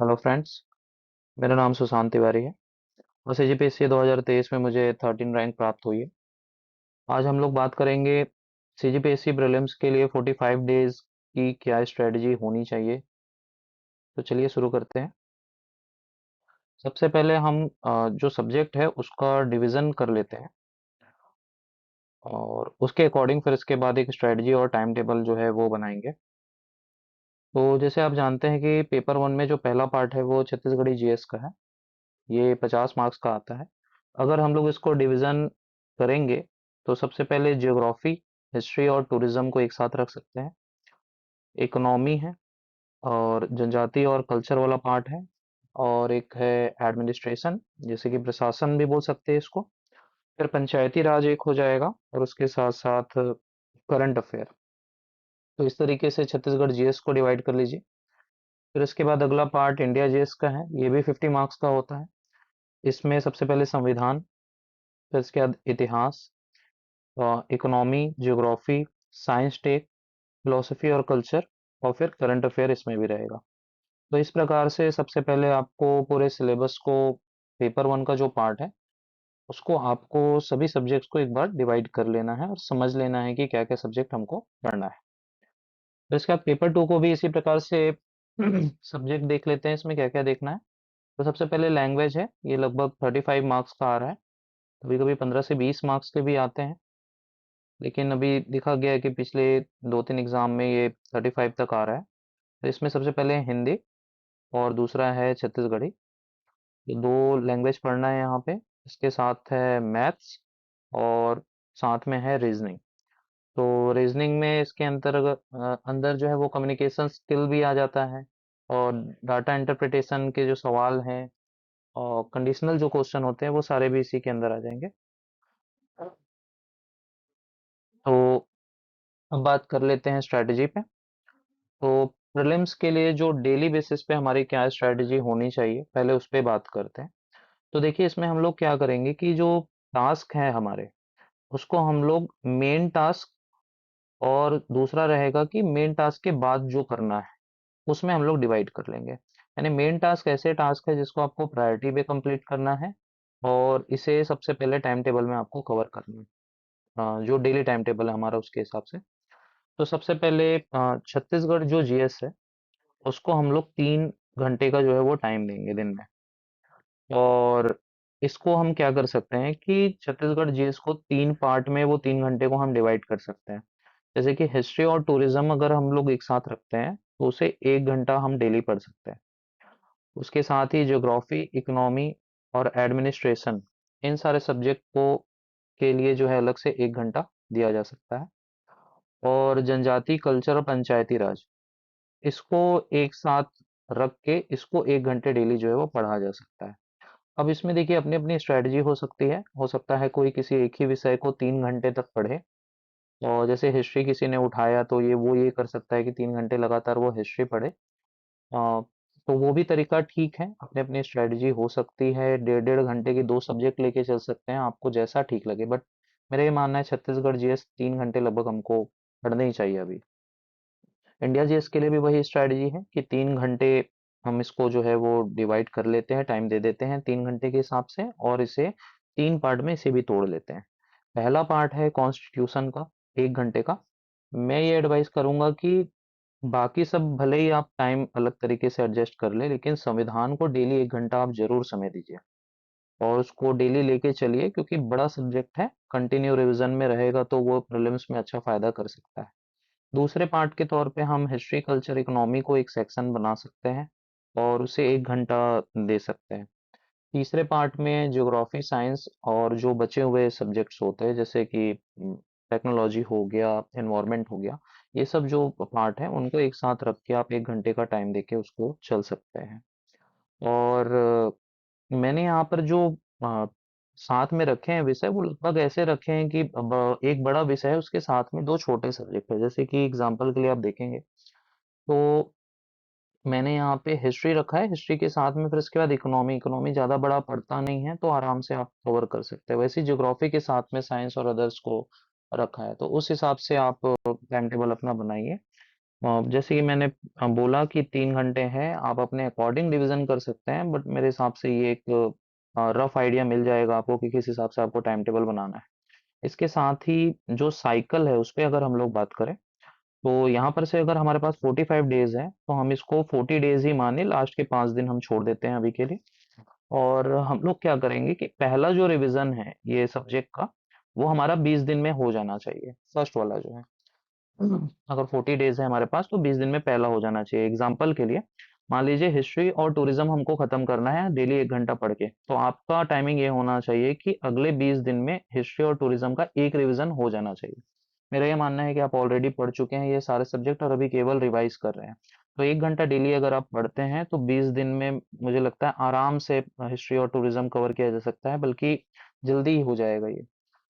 Hello friends. मेरा नाम सुशांत तिवारी है और सीजीपीएससी 2023 में मुझे 13 रैंक प्राप्त हुई है। आज हम लोग बात करेंगे सीजीपीएससी प्रीलिम्स के लिए 45 डेज की क्या स्ट्रेटजी होनी चाहिए। तो चलिए शुरू करते हैं। सबसे पहले हम जो सब्जेक्ट है उसका डिवीज़न कर लेते हैं और उसके अकॉर्डिंग फिर इसके बाद एक स्ट्रेटजी और टाइम टेबल जो है वो बनाएंगे। तो जैसे आप जानते हैं कि पेपर वन में जो पहला पार्ट है वो छत्तीसगढ़ी जीएस का है। ये 50 मार्क्स का आता है। अगर हम लोग इसको डिवीजन करेंगे तो सबसे पहले ज्योग्राफी, हिस्ट्री और टूरिज्म को एक साथ रख सकते हैं। इकोनॉमी है और जनजाति और कल्चर वाला पार्ट है। और एक है एडमिनिस्ट्रेशन, जैसे कि प्रशासन भी बोल सकते हैं इसको। फिर पंचायती राज एक हो जाएगा और उसके साथ साथ करंट अफेयर। तो इस तरीके से छत्तीसगढ़ जीएस को डिवाइड कर लीजिए। फिर इसके बाद अगला पार्ट इंडिया जीएस का है। ये भी 50 मार्क्स का होता है। इसमें सबसे पहले संविधान, फिर इसके बाद इतिहास, economy, geography, science tech, philosophy और कल्चर, और फिर करंट अफेयर इसमें भी रहेगा। तो इस प्रकार से सबसे पहले आपको पूरे सिलेबस को, पेपर वन का जो पार्ट है उसको आपको सभी सब्जेक्ट्स को एक बार डिवाइड कर लेना है और समझ लेना है कि क्या क्या सब्जेक्ट हमको पढ़ना है। तो इसके बाद पेपर टू को भी इसी प्रकार से सब्जेक्ट देख लेते हैं, इसमें क्या क्या देखना है। तो सबसे पहले लैंग्वेज है। ये लगभग 35 मार्क्स का आ रहा है। कभी कभी 15 से 20 मार्क्स के भी आते हैं, लेकिन अभी देखा गया है कि पिछले 2-3 एग्जाम में ये 35 तक आ रहा है। तो इसमें सबसे पहले हिंदी और दूसरा है छत्तीसगढ़ी। ये दो लैंग्वेज पढ़ना है यहाँ पे। इसके साथ है मैथ्स और साथ में है रीजनिंग। तो रीजनिंग में इसके अंदर जो है वो कम्युनिकेशन स्किल भी आ जाता है और डाटा इंटरप्रिटेशन के जो सवाल हैं और कंडीशनल जो क्वेश्चन होते हैं वो सारे भी इसी के अंदर आ जाएंगे। तो अब बात कर लेते हैं स्ट्रैटेजी पे। तो प्रीलिम्स के लिए जो डेली बेसिस पे हमारी क्या स्ट्रैटेजी होनी चाहिए, पहले उस पे बात करते हैं। तो देखिए, इसमें हम लोग क्या करेंगे कि जो टास्क है हमारे, उसको हम लोग मेन टास्क, और दूसरा रहेगा कि मेन टास्क के बाद जो करना है उसमें हम लोग डिवाइड कर लेंगे। यानी मेन टास्क ऐसे टास्क है जिसको आपको प्रायोरिटी पे कंप्लीट करना है और इसे सबसे पहले टाइम टेबल में आपको कवर करना है। जो डेली टाइम टेबल है हमारा उसके हिसाब से। तो सबसे पहले छत्तीसगढ़ जो जीएस है उसको हम लोग 3 घंटे का जो है वो टाइम देंगे दिन में। और इसको हम क्या कर सकते हैं कि छत्तीसगढ़ जीएस को 3 पार्ट में वो 3 घंटे को हम डिवाइड कर सकते हैं। जैसे कि हिस्ट्री और टूरिज्म अगर हम लोग एक साथ रखते हैं तो उसे 1 घंटा हम डेली पढ़ सकते हैं। उसके साथ ही ज्योग्राफी, इकोनॉमी और एडमिनिस्ट्रेशन, इन सारे सब्जेक्ट को के लिए जो है अलग से 1 घंटा दिया जा सकता है। और जनजाति, कल्चर और पंचायती राज, इसको एक साथ रख के इसको 1 घंटे डेली जो है वो पढ़ा जा सकता है। अब इसमें देखिए अपनी अपनी स्ट्रेटजी हो सकती है। हो सकता है कोई किसी एक ही विषय को 3 घंटे तक पढ़े, और जैसे हिस्ट्री किसी ने उठाया तो ये कर सकता है कि 3 घंटे लगातार वो हिस्ट्री पढ़े। तो वो भी तरीका ठीक है। अपनी अपनी स्ट्रेटजी हो सकती है। 1.5-1.5 घंटे की 2 सब्जेक्ट लेके चल सकते हैं, आपको जैसा ठीक लगे। बट मेरा ये मानना है छत्तीसगढ़ जीएस 3 घंटे लगभग हमको पढ़ने ही चाहिए अभी। इंडिया जीएस के लिए भी वही स्ट्रेटजी है कि 3 घंटे हम इसको जो है वो डिवाइड कर लेते हैं, टाइम दे देते हैं 3 घंटे के हिसाब से, और इसे 3 पार्ट में इसे भी तोड़ लेते हैं। पहला पार्ट है कॉन्स्टिट्यूशन का, 1 घंटे का। मैं ये एडवाइस करूंगा कि बाकी सब भले ही आप टाइम अलग तरीके से एडजस्ट कर ले, लेकिन संविधान को डेली 1 घंटा आप जरूर समय दीजिए और उसको डेली लेके चलिए, क्योंकि बड़ा सब्जेक्ट है। कंटिन्यू रिवीजन में रहेगा तो वो प्रीलिम्स में अच्छा फायदा कर सकता है। दूसरे पार्ट के तौर पे हम हिस्ट्री, कल्चर, इकोनॉमी को एक सेक्शन बना सकते हैं और उसे 1 घंटा दे सकते हैं। तीसरे पार्ट में ज्योग्राफी, साइंस और जो बचे हुए सब्जेक्ट्स होते हैं जैसे कि टेक्नोलॉजी हो गया, एनवायरनमेंट हो गया, ये सब जो पार्ट है उनको एक साथ रख के आप 1 घंटे का टाइम देके उसको चल सकते हैं। और मैंने यहाँ पर जो अ, साथ में रखे हैं विषय, वो लगभग ऐसे रखे हैं कि अब एक बड़ा विषय है उसके साथ में 2 छोटे सब्जेक्ट है। जैसे कि एग्जाम्पल के लिए आप देखेंगे तो मैंने यहाँ पे हिस्ट्री रखा है, हिस्ट्री के साथ में फिर इसके बाद इकोनॉमी। इकोनॉमी ज़्यादा बड़ा पड़ता नहीं है तो आराम से आप कवर कर सकते हैं। वैसे ज्योग्राफी के साथ में साइंस और अदर्स को रखा है, तो उस हिसाब से आप टाइम टेबल अपना बनाइए। जैसे कि मैंने बोला कि 3 घंटे हैं, आप अपने अकॉर्डिंग डिवीजन कर सकते हैं, बट मेरे हिसाब से ये एक रफ आइडिया मिल जाएगा आपको कि किस हिसाब से आपको टाइम टेबल बनाना है। इसके साथ ही जो साइकिल है उस पे अगर हम लोग बात करें, तो यहाँ पर से अगर हमारे पास 45 डेज है तो हम इसको 40 डेज ही माने, लास्ट के 5 दिन हम छोड़ देते हैं अभी के लिए। और हम लोग क्या करेंगे कि पहला जो रिवीजन है ये सब्जेक्ट का, वो हमारा 20 दिन में हो जाना चाहिए, फर्स्ट वाला जो है। अगर 40 डेज है हमारे पास तो 20 दिन में पहला हो जाना चाहिए। एग्जाम्पल के लिए मान लीजिए हिस्ट्री और टूरिज्म हमको खत्म करना है डेली 1 घंटा पढ़ के, तो आपका टाइमिंग ये होना चाहिए कि अगले 20 दिन में हिस्ट्री और टूरिज्म का एक रिवीजन हो जाना चाहिए। मेरा ये मानना है कि आप ऑलरेडी पढ़ चुके हैं ये सारे सब्जेक्ट और अभी केवल रिवाइज कर रहे हैं। तो 1 घंटा डेली अगर आप पढ़ते हैं तो 20 दिन में मुझे लगता है आराम से हिस्ट्री और टूरिज्म कवर किया जा सकता है, बल्कि जल्दी ही हो जाएगा ये।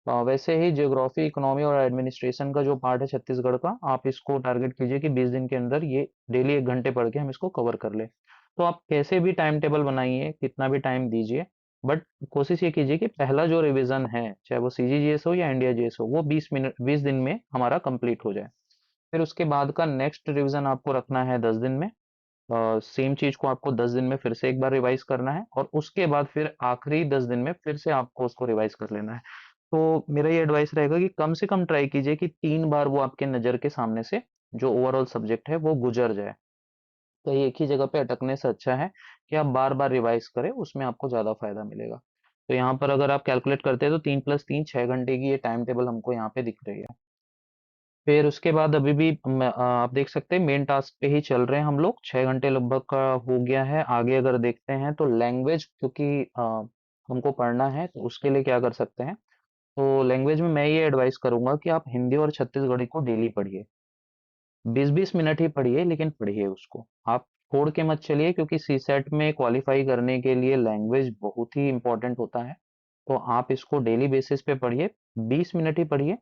वैसे ही ज्योग्राफी, इकोनॉमी और एडमिनिस्ट्रेशन का जो पार्ट है छत्तीसगढ़ का, आप इसको टारगेट कीजिए कि 20 दिन के अंदर ये डेली 1 घंटे पढ़ के हम इसको कवर कर ले। तो आप कैसे भी टाइम टेबल बनाइए, कितना भी टाइम दीजिए, बट कोशिश ये कीजिए कि पहला जो रिवीजन है, चाहे वो सीजीजीएस हो या इंडिया जीएस हो, वो 20 मिनट 20 दिन में हमारा कंप्लीट हो जाए। फिर उसके बाद का नेक्स्ट रिवीजन आपको रखना है 10 दिन में। सेम चीज को आपको 10 दिन में फिर से एक बार रिवाइज करना है, और उसके बाद फिर आखिरी 10 दिन में फिर से आपको उसको रिवाइज कर लेना है। तो मेरा ये एडवाइस रहेगा कि कम से कम ट्राई कीजिए कि 3 बार वो आपके नज़र के सामने से जो ओवरऑल सब्जेक्ट है वो गुजर जाए। तो ये एक ही जगह पे अटकने से अच्छा है कि आप बार बार रिवाइज करें, उसमें आपको ज़्यादा फायदा मिलेगा। तो यहाँ पर अगर आप कैलकुलेट करते हैं तो 3 + 3 6 घंटे की ये टाइम टेबल हमको यहाँ पे दिख रही है। फिर उसके बाद अभी भी आप देख सकते हैं मेन टास्क पे ही चल रहे हैं हम लोग, 6 घंटे लगभग का हो गया है। आगे अगर देखते हैं तो लैंग्वेज, क्योंकि हमको पढ़ना है तो उसके लिए क्या कर सकते हैं। तो लैंग्वेज में मैं ये एडवाइस करूंगा कि आप हिंदी और छत्तीसगढ़ी को डेली पढ़िए। 20-20 मिनट ही पढ़िए, लेकिन पढ़िए उसको। आप छोड़ के मत चलिए, क्योंकि सी सेट में क्वालिफाई करने के लिए लैंग्वेज बहुत ही इंपॉर्टेंट होता है। तो आप इसको डेली बेसिस पे पढ़िए, 20 मिनट ही पढ़िए,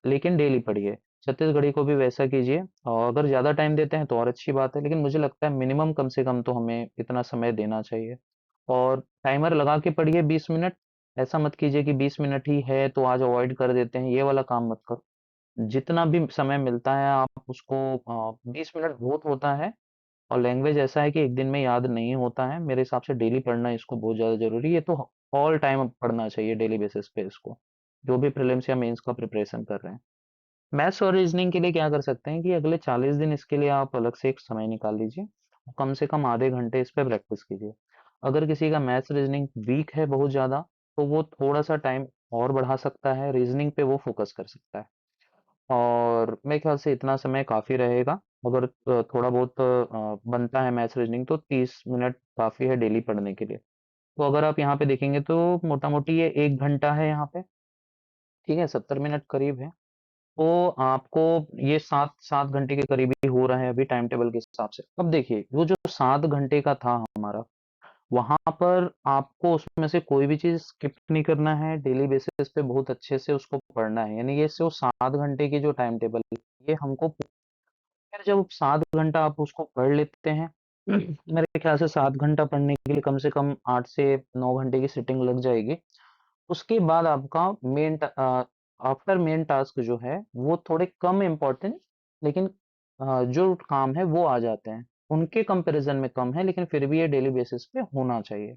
लेकिन डेली पढ़िए। छत्तीसगढ़ी को भी वैसा कीजिए, और अगर ज़्यादा टाइम देते हैं तो और अच्छी बात है, लेकिन मुझे लगता है मिनिमम कम से कम तो हमें इतना समय देना चाहिए। और टाइमर लगा के पढ़िए 20 मिनट। ऐसा मत कीजिए कि 20 मिनट ही है तो आज अवॉइड कर देते हैं, ये वाला काम मत करो। जितना भी समय मिलता है आप उसको, 20 मिनट बहुत होता है। और लैंग्वेज ऐसा है कि एक दिन में याद नहीं होता है, मेरे हिसाब से डेली पढ़ना इसको बहुत ज़्यादा जरूरी है। ये तो ऑल टाइम पढ़ना चाहिए डेली बेसिस पे इसको, जो भी प्रीलिम्स या मेंस का प्रिपरेशन कर रहे हैं। मैथ्स और रीजनिंग के लिए क्या कर सकते हैं कि अगले 40 दिन इसके लिए आप अलग से एक समय निकाल लीजिए, कम से कम आधे घंटे इस पे प्रैक्टिस कीजिए। अगर किसी का मैथ्स रीजनिंग वीक है बहुत ज़्यादा, तो वो थोड़ा सा टाइम और बढ़ा सकता है, रीजनिंग पे वो फोकस कर सकता है। और मेरे ख्याल से इतना समय काफ़ी रहेगा। अगर थोड़ा बहुत बनता है मैथ्स रीजनिंग तो 30 मिनट काफ़ी है डेली पढ़ने के लिए। तो अगर आप यहाँ पे देखेंगे तो मोटा मोटी ये 1 घंटा है यहाँ पे, ठीक है, 70 मिनट करीब है। तो आपको ये 7 7 घंटे के करीब ही हो रहा है अभी टाइम टेबल के हिसाब से। अब देखिए वो जो 7 घंटे का था हमारा, वहां पर आपको उसमें से कोई भी चीज स्किप नहीं करना है, डेली बेसिस पे बहुत अच्छे से उसको पढ़ना है। यानी ये सिर्फ 7 घंटे की जो टाइम टेबल है, ये हमको फिर जब 7 घंटा आप उसको पढ़ लेते हैं, मेरे ख्याल से 7 घंटा पढ़ने के लिए कम से कम 8 से 9 घंटे की सिटिंग लग जाएगी। उसके बाद आपका आफ्टर मेन टास्क जो है वो थोड़े कम इम्पोर्टेंट, लेकिन जो काम है वो आ जाते हैं, उनके कंपैरिजन में कम है, लेकिन फिर भी ये डेली बेसिस पे होना चाहिए।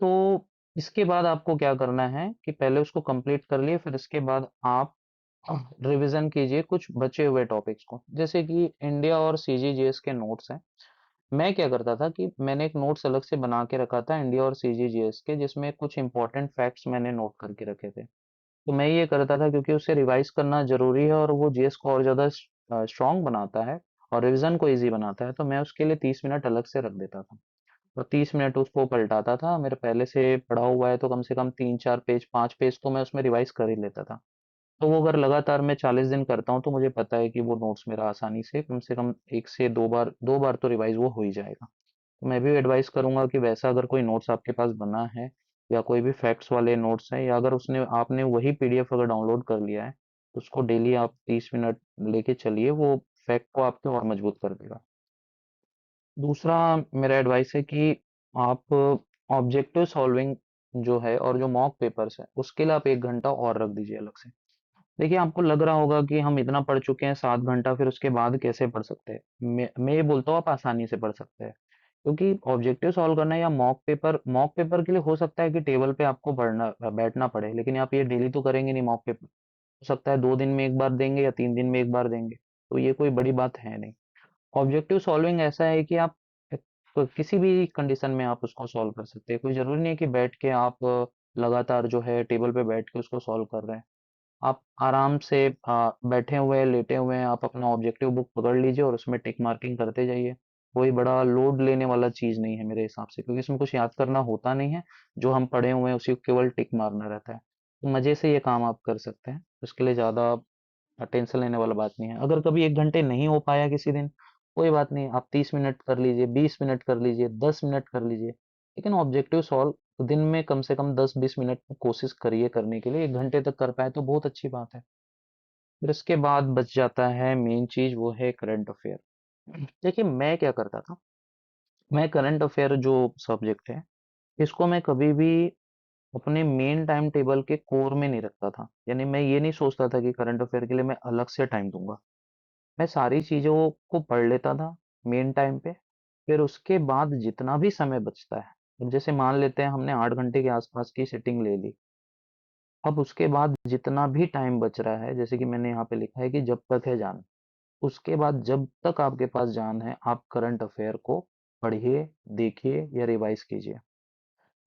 तो इसके बाद आपको क्या करना है कि पहले उसको कंप्लीट कर लिए, फिर इसके बाद आप रिवीजन कीजिए कुछ बचे हुए टॉपिक्स को, जैसे कि इंडिया और सीजीजीएस के नोट्स हैं। मैं क्या करता था कि मैंने एक नोट्स अलग से बना के रखा था इंडिया और सीजीजीएस के, जिसमें कुछ इंपॉर्टेंट फैक्ट्स मैंने नोट करके रखे थे। तो मैं ये करता था क्योंकि उसे रिवाइज करना जरूरी है और वो जीएस को और ज़्यादा स्ट्रांग बनाता है और रिवीजन को इजी बनाता है। तो मैं उसके लिए 30 मिनट अलग से रख देता था, और 30 मिनट उसको पलटाता था। मेरे पहले से पढ़ा हुआ है तो कम से कम 3 4 पेज 5 पेज तो मैं उसमें रिवाइज कर ही लेता था। तो वो अगर लगातार मैं 40 दिन करता हूँ तो मुझे पता है कि वो नोट्स मेरा आसानी से कम 1 से 2 बार तो रिवाइज वो हो ही जाएगा। तो मैं भी एडवाइस करूंगा कि वैसा अगर कोई नोट्स आपके पास बना है, या कोई भी फैक्ट्स वाले नोट्स हैं, या अगर उसने आपने वही पीडीएफ अगर डाउनलोड कर लिया है, तो उसको डेली आप 30 मिनट लेके चलिए, वो फैक्ट को आपके और मजबूत कर देगा। दूसरा मेरा एडवाइस है कि आप ऑब्जेक्टिव सॉल्विंग जो है और जो मॉक पेपर्स है उसके लिए आप 1 घंटा और रख दीजिए अलग से। देखिए, आपको लग रहा होगा कि हम इतना पढ़ चुके हैं 7 घंटा, फिर उसके बाद कैसे पढ़ सकते हैं। मैं ये बोलता हूँ आप आसानी से पढ़ सकते हैं, क्योंकि ऑब्जेक्टिव सॉल्व करना है या मॉक पेपर के लिए हो सकता है कि टेबल पे आपको बैठना पड़े, लेकिन आप ये डेली तो करेंगे नहीं मॉक पेपर। हो सकता है 2 दिन में एक बार देंगे या 3 दिन में एक बार देंगे, तो ये कोई बड़ी बात है नहीं। ऑब्जेक्टिव सॉल्विंग ऐसा है कि आप किसी भी कंडीशन में आप उसको सॉल्व कर सकते हैं। कोई जरूरी नहीं है कि बैठ के आप लगातार जो है टेबल पे बैठ के उसको सॉल्व कर रहे हैं। आप आराम से बैठे हुए लेटे हुए आप अपना ऑब्जेक्टिव बुक पकड़ लीजिए और उसमें टिक मार्किंग करते जाइए। कोई बड़ा लोड लेने वाला चीज नहीं है मेरे हिसाब से, क्योंकि इसमें कुछ याद करना होता नहीं है। जो हम पढ़े हुए हैं उसी को केवल टिक मारना रहता है, तो मजे से ये काम आप कर सकते हैं। उसके लिए ज्यादा टेंशन लेने वाला बात नहीं है। अगर कभी 1 घंटे नहीं हो पाया किसी दिन, कोई बात नहीं, आप 30 मिनट कर लीजिए, 20 मिनट कर लीजिए, 10 मिनट कर लीजिए, लेकिन ऑब्जेक्टिव सॉल्व दिन में कम से कम 10-20 मिनट कोशिश करिए करने के लिए। 1 घंटे तक कर पाए तो बहुत अच्छी बात है। फिर इसके बाद बच जाता है मेन चीज, वो है करंट अफेयर। देखिए, मैं क्या करता था, मैं करंट अफेयर जो सब्जेक्ट है, इसको मैं कभी भी अपने मेन टाइम टेबल के कोर में नहीं रखता था। यानी मैं ये नहीं सोचता था कि करंट अफेयर के लिए मैं अलग से टाइम दूंगा। मैं सारी चीज़ों को पढ़ लेता था मेन टाइम पे। फिर उसके बाद जितना भी समय बचता है, अब जैसे मान लेते हैं हमने 8 घंटे के आसपास की सिटिंग ले ली, अब उसके बाद जितना भी टाइम बच रहा है, जैसे कि मैंने यहाँ पे लिखा है कि जब तक है जान, उसके बाद जब तक आपके पास जान है, आप करंट अफेयर को पढ़िए, देखिए या रिवाइज कीजिए।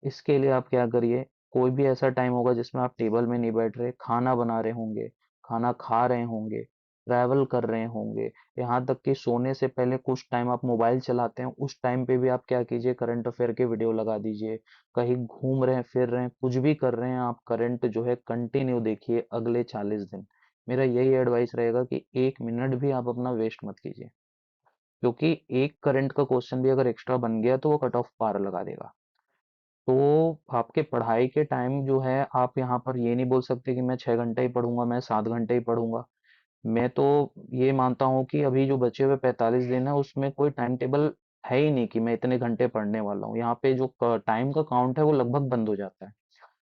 इसके लिए आप क्या करिए, कोई भी ऐसा टाइम होगा जिसमें आप टेबल में नहीं बैठ रहे, खाना बना रहे होंगे, खाना खा रहे होंगे, ट्रैवल कर रहे होंगे, यहाँ तक कि सोने से पहले कुछ टाइम आप मोबाइल चलाते हैं, उस टाइम पे भी आप क्या कीजिए, करंट अफेयर के वीडियो लगा दीजिए। कहीं घूम रहे हैं, फिर रहे हैं, कुछ भी कर रहे हैं, आप करंट जो है कंटिन्यू देखिए अगले 40 दिन। मेरा यही एडवाइस रहेगा कि 1 मिनट भी आप अपना वेस्ट मत कीजिए, क्योंकि एक करंट का क्वेश्चन भी अगर एक्स्ट्रा बन गया तो वो कट ऑफ पार लगा देगा। तो आपके पढ़ाई के टाइम जो है, आप यहाँ पर ये नहीं बोल सकते कि मैं 6 घंटे ही पढ़ूंगा, मैं 7 घंटे ही पढ़ूंगा। मैं तो ये मानता हूँ कि अभी जो बचे हुए 45 दिन है उसमें कोई टाइम टेबल है ही नहीं कि मैं इतने घंटे पढ़ने वाला हूँ। यहाँ पे जो टाइम का काउंट है वो लगभग बंद हो जाता है।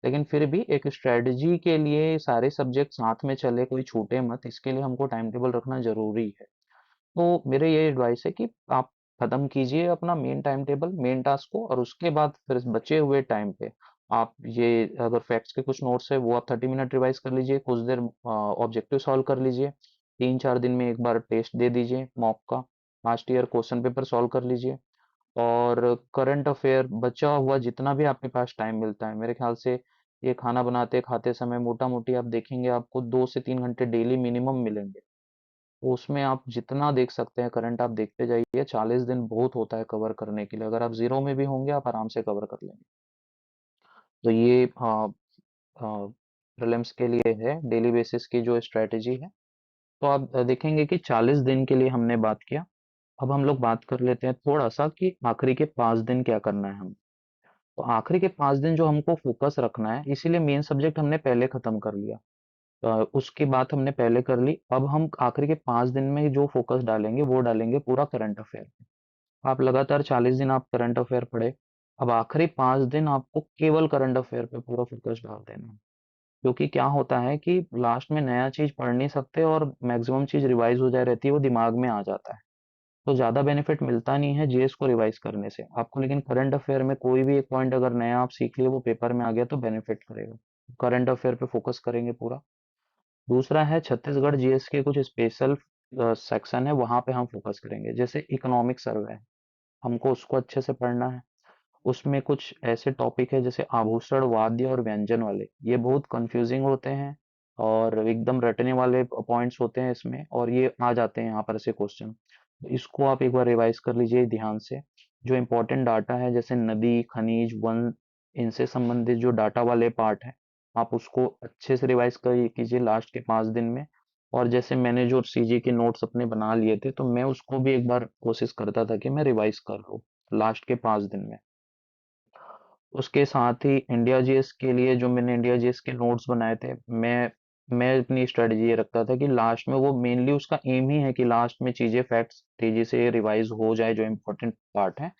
लेकिन फिर भी एक स्ट्रेटजी के लिए सारे सब्जेक्ट साथ में चले, कोई छूटे मत, इसके लिए हमको टाइम टेबल रखना जरूरी है। तो मेरे ये एडवाइस है कि आप खत्म कीजिए अपना main time table, main task को, और उसके बाद फिर बचे हुए टाइम पे आप ये, अगर फैक्ट्स के कुछ नोट्स है वो आप 30 मिनट रिवाइज कर लीजिए, कुछ देर ऑब्जेक्टिव सॉल्व कर लीजिए, 3-4 दिन में एक बार टेस्ट दे दीजिए मॉक का, last year question paper solve कर लीजिए। और करंट अफेयर बचा हुआ जितना भी आपके पास टाइम मिलता है, मेरे ख्याल से ये खाना बनाते खाते समय मोटा मोटी आप देखेंगे आपको 2 से 3 घंटे डेली मिनिमम मिलेंगे। तो उसमें आप जितना देख सकते हैं करंट आप देखते जाइए। 40 दिन बहुत होता है कवर करने के लिए, अगर आप जीरो में भी होंगे आप आराम से कवर कर लेंगे। तो ये प्रीलिम्स के लिए है डेली बेसिस की जो स्ट्रेटेजी है। तो आप देखेंगे कि 40 दिन के लिए हमने बात किया। अब हम लोग बात कर लेते हैं थोड़ा सा कि आखिरी के 5 दिन क्या करना है हम। तो आखिरी के 5 दिन जो हमको फोकस रखना है, इसीलिए मेन सब्जेक्ट हमने पहले खत्म कर लिया। उसकी बात हमने पहले कर ली। अब हम आखिरी के 5 दिन में जो फोकस डालेंगे वो डालेंगे पूरा करंट अफेयर। आप लगातार 40 दिन आप करंट अफेयर पढ़े, अब आखिरी 5 दिन आपको केवल करंट अफेयर पे पूरा फोकस डाल देना है। क्योंकि क्या होता है कि लास्ट में नया चीज पढ़ नहीं सकते और मैक्सिमम चीज रिवाइज हो जाए रहती है, वो दिमाग में आ जाता है। तो ज्यादा बेनिफिट मिलता नहीं है जीएस को रिवाइज करने से आपको, लेकिन करंट अफेयर में कोई भी एक पॉइंट अगर नया आप सीख लिए वो पेपर में आ गया तो बेनिफिट करेगा। करंट अफेयर पे फोकस करेंगे पूरा। दूसरा है छत्तीसगढ़ जीएस के कुछ स्पेशल सेक्शन है, वहां पे हम फोकस करेंगे। जैसे इकोनॉमिक सर्वे है, हमको उसको अच्छे से पढ़ना है। उसमें कुछ ऐसे टॉपिक है जैसे आभूषण, वाद्य और व्यंजन वाले, ये बहुत कंफ्यूजिंग होते हैं और एकदम रटने वाले पॉइंट्स होते हैं इसमें, और ये आ जाते हैं यहाँ पर ऐसे क्वेश्चन। इसको आप एक बार रिवाइज कर लीजिए ध्यान से। जो इम्पोर्टेंट डाटा है जैसे नदी, खनिज, वन, इनसे संबंधित जो डाटा वाले पार्ट है, आप उसको अच्छे से रिवाइज कर कीजिए लास्ट के 5 दिन में। और जैसे मैंने जो सीजी के नोट्स अपने बना लिए थे, तो मैं उसको भी एक बार कोशिश करता था कि मैं रिवाइज कर लूँ लास्ट के 5 दिन में। उसके साथ ही इंडिया जीएस के लिए जो मैंने इंडिया जीएस के नोट्स बनाए थे, मैं अपनी स्ट्रेटजी ये रखता था कि लास्ट में, वो मेनली उसका एम ही है कि लास्ट में चीजें फैक्ट्स तेजी से रिवाइज हो जाए, जो इम्पोर्टेंट पार्ट है,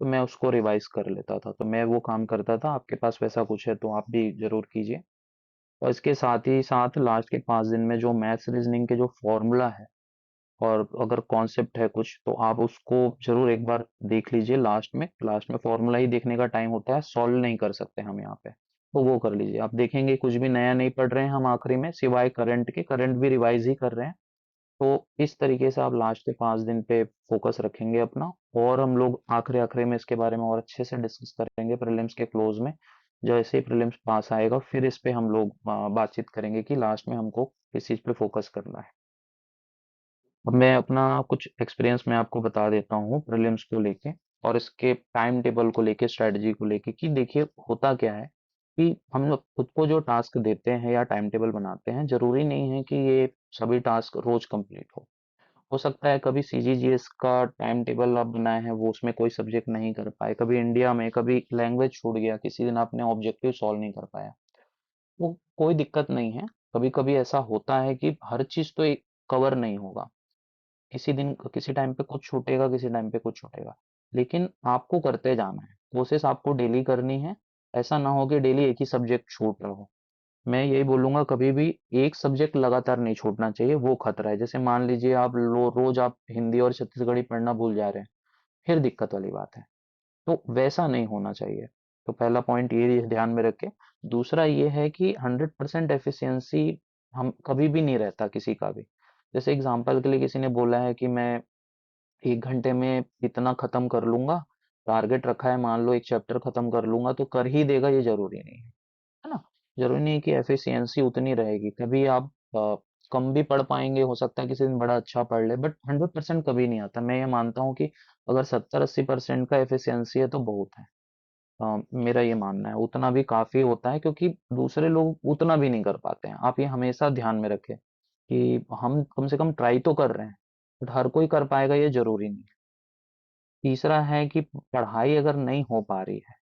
तो मैं उसको रिवाइज कर लेता था। तो मैं वो काम करता था। आपके पास वैसा कुछ है तो आप भी जरूर कीजिए। और इसके साथ ही साथ लास्ट के 5 दिन में जो मैथ्स रीजनिंग के जो फॉर्मूला है और अगर कॉन्सेप्ट है कुछ, तो आप उसको जरूर एक बार देख लीजिए। लास्ट में फॉर्मूला ही देखने का टाइम होता है, सॉल्व नहीं कर सकते हम यहाँ पे, तो वो कर लीजिए। आप देखेंगे कुछ भी नया नहीं पढ़ रहे हैं हम आखिरी में, सिवाय करंट के, करंट भी रिवाइज ही कर रहे हैं। तो इस तरीके से आप लास्ट के 5 दिन पे फोकस रखेंगे अपना। और हम लोग आखिरी आखिरी में इसके बारे में और अच्छे से डिस्कस करेंगे प्रीलिम्स के क्लोज में। जैसे ही प्रीलिम्स पास आएगा, फिर इस पे हम लोग बातचीत करेंगे कि लास्ट में हमको किस चीज पे फोकस करना है। अब मैं अपना कुछ एक्सपीरियंस मैं आपको बता देता हूँ प्रीलिम्स को लेके, और इसके टाइम टेबल को लेके, स्ट्रेटजी को लेके, कि देखिए होता क्या है कि हम लोग खुद को जो टास्क देते हैं या टाइम टेबल बनाते हैं, जरूरी नहीं है कि ये सभी टास्क रोज कंप्लीट हो सकता है कभी सीजीजीएस का टाइम टेबल आप बनाए हैं, वो उसमें कोई सब्जेक्ट नहीं कर पाए, कभी इंडिया में कभी लैंग्वेज छूट गया, किसी दिन आपने ऑब्जेक्टिव सॉल्व नहीं कर पाया, वो कोई दिक्कत नहीं है। कभी कभी ऐसा होता है कि हर चीज तो कवर नहीं होगा, किसी दिन किसी टाइम पे कुछ छूटेगा, किसी टाइम पे कुछ छूटेगा, लेकिन आपको करते जाना है, कोशिश आपको डेली करनी है। ऐसा ना हो कि डेली एक ही सब्जेक्ट छूट रहा हो। मैं यही बोलूंगा, कभी भी एक सब्जेक्ट लगातार नहीं छूटना चाहिए, वो खतरा है। जैसे मान लीजिए आप रोज आप हिंदी और छत्तीसगढ़ी पढ़ना भूल जा रहे हैं, फिर दिक्कत वाली बात है। तो वैसा नहीं होना चाहिए। तो पहला पॉइंट ये ध्यान में रखें। दूसरा ये है कि 100% एफिशिएंसी हम कभी भी नहीं रहता किसी का भी। जैसे एग्जांपल के लिए किसी ने बोला है कि मैं 1 घंटे में इतना खत्म कर लूंगा, टारगेट रखा है, मान लो एक चैप्टर खत्म कर लूंगा, तो कर ही देगा, ये जरूरी नहीं है ना। जरूरी नहीं कि एफिशिएंसी उतनी रहेगी, कभी आप कम भी पढ़ पाएंगे, हो सकता है किसी दिन बड़ा अच्छा पढ़ ले, बट 100% कभी नहीं आता। मैं ये मानता हूँ कि अगर 70-80% का एफिशिएंसी है तो बहुत है। मेरा ये मानना है, उतना भी काफी होता है, क्योंकि दूसरे लोग उतना भी नहीं कर पाते हैं। आप ये हमेशा ध्यान में रखें कि हम कम से कम ट्राई तो कर रहे हैं, बट हर कोई कर पाएगा ये जरूरी नहीं है। तीसरा है कि पढ़ाई अगर नहीं हो पा रही है,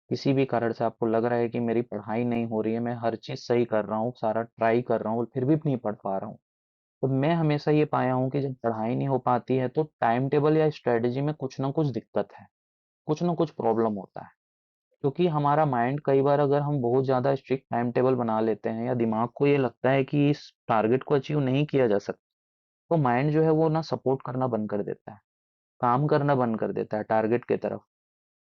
किसी भी कारण से आपको लग रहा है कि मेरी पढ़ाई नहीं हो रही है, मैं हर चीज सही कर रहा हूँ, सारा ट्राई कर रहा हूँ, फिर भी नहीं पढ़ पा रहा हूँ, तो मैं हमेशा ये पाया हूँ कि जब पढ़ाई नहीं हो पाती है, तो टाइम टेबल या स्ट्रेटेजी में कुछ ना कुछ दिक्कत है, कुछ ना कुछ प्रॉब्लम होता है। क्योंकि हमारा माइंड कई बार, अगर हम बहुत ज्यादा स्ट्रिक्ट टाइम टेबल बना लेते हैं, या दिमाग को ये लगता है कि इस टारगेट को अचीव नहीं किया जा सकता, तो माइंड जो है वो ना सपोर्ट करना बंद कर देता है, काम करना बंद कर देता है टारगेट की तरफ।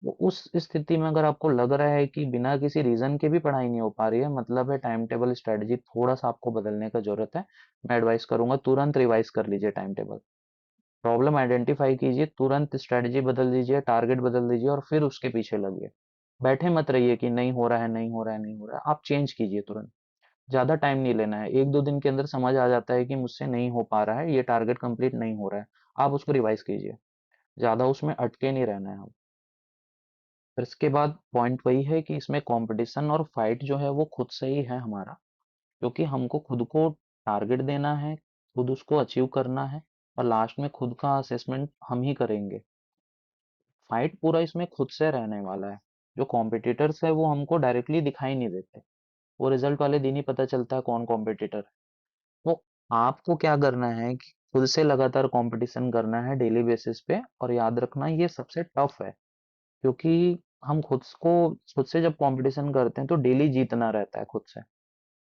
तो उस स्थिति में अगर आपको लग रहा है कि बिना किसी रीजन के भी पढ़ाई नहीं हो पा रही है, मतलब है टाइम टेबल स्ट्रेटजी थोड़ा सा आपको बदलने का जरूरत है। मैं एडवाइस करूंगा तुरंत रिवाइज कर लीजिए टाइम टेबल, प्रॉब्लम आइडेंटिफाई कीजिए, तुरंत स्ट्रेटजी बदल दीजिए, टारगेट बदल दीजिए, और फिर उसके पीछे लगिए। बैठे मत रहिए कि नहीं हो रहा है, नहीं हो रहा है, नहीं हो रहा है, आप चेंज कीजिए तुरंत। ज्यादा टाइम नहीं लेना है, 1-2 दिन के अंदर समझ आ जाता है कि मुझसे नहीं हो पा रहा है, ये टारगेट कंप्लीट नहीं हो रहा है, आप उसको रिवाइज कीजिए। ज्यादा उसमें अटके नहीं रहना है। फिर इसके बाद पॉइंट वही है कि इसमें कंपटीशन और फाइट जो है वो खुद से ही है हमारा, क्योंकि हमको खुद को टारगेट देना है, खुद उसको अचीव करना है, और लास्ट में खुद का असेसमेंट हम ही करेंगे। फाइट पूरा इसमें खुद से रहने वाला है। जो कॉम्पिटिटर्स है वो हमको डायरेक्टली दिखाई नहीं देते, वो रिजल्ट वाले दिन ही पता चलता है कौन कॉम्पिटिटर है। तो आपको क्या करना है कि खुद से लगातार कंपटीशन करना है डेली बेसिस पे, और याद रखना ये सबसे टफ है, क्योंकि हम खुद से जब कंपटीशन करते हैं तो डेली जीतना रहता है खुद से।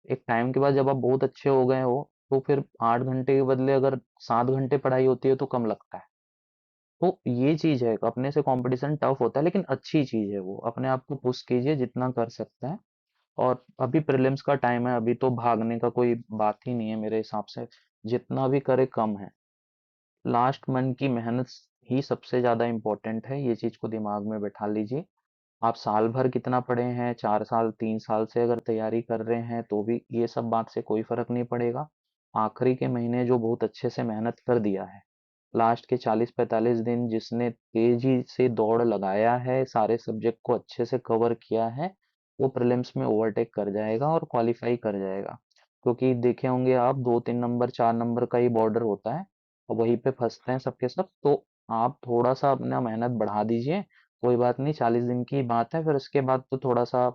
एक टाइम के बाद जब आप बहुत अच्छे हो गए हो, तो फिर 8 घंटे के बदले अगर 7 घंटे पढ़ाई होती है तो कम लगता है। तो ये चीज है, अपने से कंपटीशन टफ होता है, लेकिन अच्छी चीज है वो। अपने आप को पुश कीजिए जितना कर सकते हैं। और अभी प्रीलिम्स का टाइम है, अभी तो भागने का कोई बात ही नहीं है मेरे हिसाब से, जितना भी करे कम है। लास्ट मंथ की मेहनत ही सबसे ज्यादा इम्पोर्टेंट है, ये चीज को दिमाग में बैठा लीजिए। आप साल भर कितना पढ़े हैं, 4 साल 3 साल से अगर तैयारी कर रहे हैं, तो भी ये सब बात से कोई फर्क नहीं पड़ेगा। आखिरी के महीने जो बहुत अच्छे से मेहनत कर दिया है, लास्ट के 40-45 दिन जिसने तेजी से दौड़ लगाया है, सारे सब्जेक्ट को अच्छे से कवर किया है, वो प्रीलिम्स में ओवरटेक कर जाएगा और क्वालिफाई कर जाएगा। क्योंकि देखे होंगे आप, 2-3 नंबर 4 नंबर का ही बॉर्डर होता है, और वहीं पे फंसते हैं सबके सब। तो आप थोड़ा सा अपना मेहनत बढ़ा दीजिए, कोई बात नहीं, 40 दिन की बात है, फिर उसके बाद तो थोड़ा सा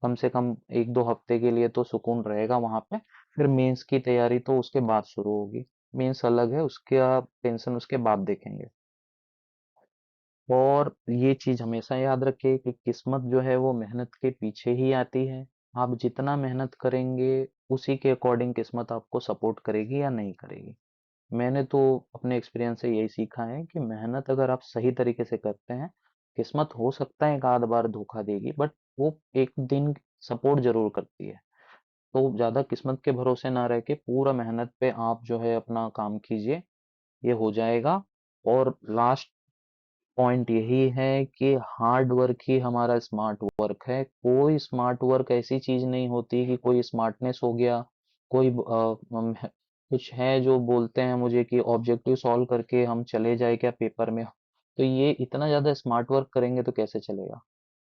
कम से कम 1-2 हफ्ते के लिए तो सुकून रहेगा वहां पे। फिर मेंस की तैयारी तो उसके बाद शुरू होगी। मेंस अलग है, उसका टेंशन उसके बाद देखेंगे। और ये चीज हमेशा याद रखिए कि किस्मत जो है वो मेहनत के पीछे ही आती है। आप जितना मेहनत करेंगे उसी के अकॉर्डिंग किस्मत आपको सपोर्ट करेगी या नहीं करेगी। मैंने तो अपने एक्सपीरियंस से यही सीखा है कि मेहनत अगर आप सही तरीके से करते हैं, किस्मत हो सकता है एक आध बार धोखा देगी, बट वो एक दिन सपोर्ट जरूर करती है। तो ज्यादा किस्मत के भरोसे ना रह के पूरा मेहनत पे आप जो है अपना काम कीजिए, ये हो जाएगा। और लास्ट पॉइंट यही है कि हार्ड वर्क ही हमारा स्मार्ट वर्क है। कोई स्मार्ट वर्क ऐसी चीज नहीं होती कि कोई स्मार्टनेस हो गया, कोई कुछ है जो बोलते हैं मुझे कि ऑब्जेक्टिव सॉल्व करके हम चले जाए क्या पेपर में। तो ये इतना ज्यादा स्मार्ट वर्क करेंगे तो कैसे चलेगा।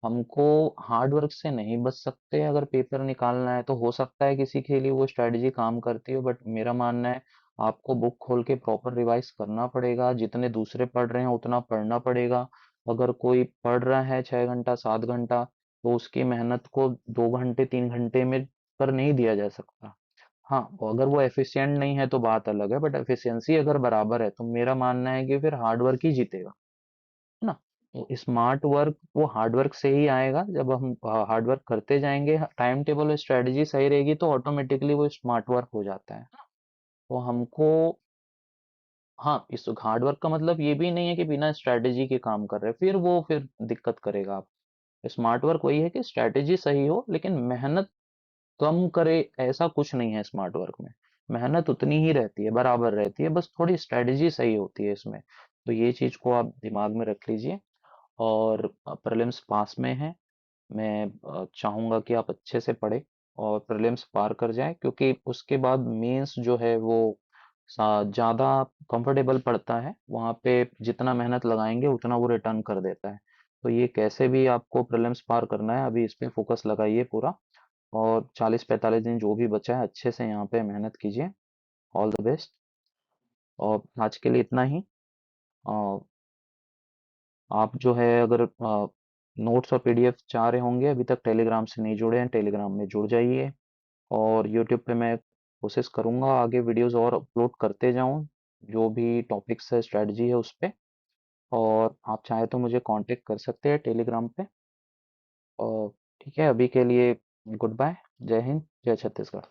हमको हार्ड वर्क से नहीं बच सकते। अगर पेपर निकालना है तो हो सकता है किसी के लिए वो स्ट्रेटजी काम करती हो, बट मेरा मानना है आपको बुक खोल के प्रॉपर रिवाइज करना पड़ेगा। जितने दूसरे पढ़ रहे हैं उतना पढ़ना पड़ेगा। अगर कोई पढ़ रहा है 6 घंटा 7 घंटा, तो उसकी मेहनत को 2 घंटे 3 घंटे में कर नहीं दिया जा सकता। हाँ, अगर वो एफिशिएंट नहीं है तो बात अलग है, बट एफिशिएंसी अगर बराबर है तो मेरा मानना है कि फिर हार्ड वर्क ही जीतेगा, है ना। तो स्मार्ट वर्क वो हार्ड वर्क से ही आएगा। जब हम हार्ड वर्क करते जाएंगे, टाइम टेबल और स्ट्रेटजी सही रहेगी तो ऑटोमेटिकली वो स्मार्ट वर्क हो जाता है। तो हमको, हाँ, इस हार्ड वर्क का मतलब ये भी नहीं है कि बिना स्ट्रेटजी के काम कर रहे, फिर दिक्कत करेगा आप। स्मार्ट वर्क वही है कि स्ट्रेटजी सही हो लेकिन मेहनत कम करे, ऐसा कुछ नहीं है स्मार्ट वर्क में। मेहनत उतनी ही रहती है, बराबर रहती है, बस थोड़ी स्ट्रेटजी सही होती है इसमें। तो ये चीज को आप दिमाग में रख लीजिए। और प्रीलिम्स पास में है। मैं चाहूंगा कि आप अच्छे से पढ़े और प्रीलिम्स पार कर जाएं, क्योंकि उसके बाद मेंस जो है वो ज़्यादा कंफर्टेबल पड़ता है। वहाँ पे जितना मेहनत लगाएंगे उतना वो रिटर्न कर देता है। तो ये कैसे भी आपको प्रीलिम्स पार करना है, अभी इस पे फोकस लगाइए पूरा। और 40-45 दिन जो भी बचा है अच्छे से यहाँ पे मेहनत कीजिए। All the best. और आज के लिए इतना ही। अ, आप जो है अगर नोट्स और पीडीएफ चाह रहे होंगे, अभी तक टेलीग्राम से नहीं जुड़े हैं, टेलीग्राम में जुड़ जाइए। और यूट्यूब पे मैं कोशिश करूंगा आगे वीडियोस और अपलोड करते जाऊं, जो भी टॉपिक्स है स्ट्रेटजी है उस पे। और आप चाहे तो मुझे कांटेक्ट कर सकते हैं टेलीग्राम पे। और ठीक है, अभी के लिए गुड बाय। जय हिंद, जय छत्तीसगढ़।